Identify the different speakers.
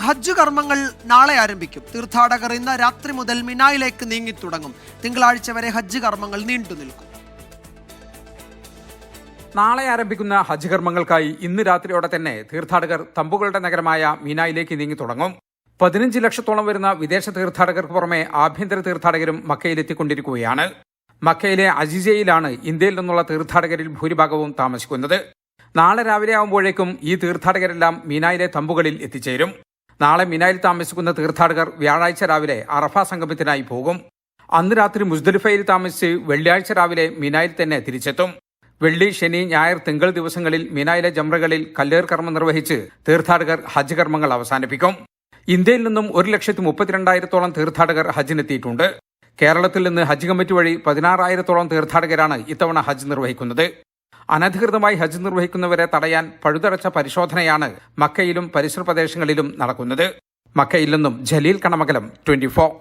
Speaker 1: ഹജ്ജ് കർമ്മങ്ങൾ നാളെ ആരംഭിക്കും. തീർത്ഥാടകർ ഇന്ന് രാത്രി മുതൽ മിനായിലേക്ക് നീങ്ങിത്തുടങ്ങും. തിങ്കളാഴ്ച വരെ ഹജ്ജ് കർമ്മങ്ങൾ നീണ്ടുനിൽക്കും.
Speaker 2: നാളെ ആരംഭിക്കുന്ന ഹജ്ജ് കർമ്മങ്ങൾക്കായി ഇന്ന് രാത്രിയോടെ തന്നെ തീർത്ഥാടകർ തമ്പുകളുടെ നഗരമായ മീനായിലേക്ക് നീങ്ങി തുടങ്ങും. 15 ലക്ഷത്തോളം വരുന്ന വിദേശ തീർത്ഥാടകർക്ക് പുറമെ ആഭ്യന്തര തീർത്ഥാടകരും മക്കയിലെത്തിക്കൊണ്ടിരിക്കുകയാണ്. മക്കയിലെ അജിസയിലാണ് ഇന്ത്യയിൽ നിന്നുള്ള തീർത്ഥാടകരിൽ ഭൂരിഭാഗവും താമസിക്കുന്നത്. നാളെ രാവിലെ ആകുമ്പോഴേക്കും ഈ തീർത്ഥാടകരെല്ലാം മീനായിലെ തമ്പുകളിൽ എത്തിച്ചേരും. നാളെ മിനായിൽ താമസിക്കുന്ന തീർത്ഥാടകർ വ്യാഴാഴ്ച രാവിലെ അറഫ സംഗമത്തിനായി പോകും. അന്ന് രാത്രി മുസ്ദലിഫയിൽ താമസിച്ച് വെള്ളിയാഴ്ച രാവിലെ മിനായിൽ തന്നെ തിരിച്ചെത്തും. വെള്ളി, ശനി, ഞായർ, തിങ്കൾ ദിവസങ്ങളിൽ മിനായിലെ ജംറകളിൽ കല്ലേർ കർമ്മം നിർവഹിച്ച് തീർത്ഥാടകർ ഹജ്ജ് കർമ്മങ്ങൾ അവസാനിപ്പിക്കും. ഇന്ത്യയിൽ നിന്നും 1,32,000 തീർത്ഥാടകർ ഹജ്ജിനെത്തിയിട്ടുണ്ട്. കേരളത്തിൽ നിന്ന് ഹജ്ജ് കമ്മിറ്റി വഴി 16,000 തീർത്ഥാടകരാണ് ഇത്തവണ ഹജ്ജ് നിർവഹിക്കുന്നത്. അനധികൃതമായി ഹജ്ജ് നിർവഹിക്കുന്നവരെ തടയാൻ പഴുതടച്ച പരിശോധനയാണ് മക്കയിലും പരിസര പ്രദേശങ്ങളിലും നടക്കുന്നത്. മക്കയിൽ നിന്നും ജലീൽ കണമകലം, 24.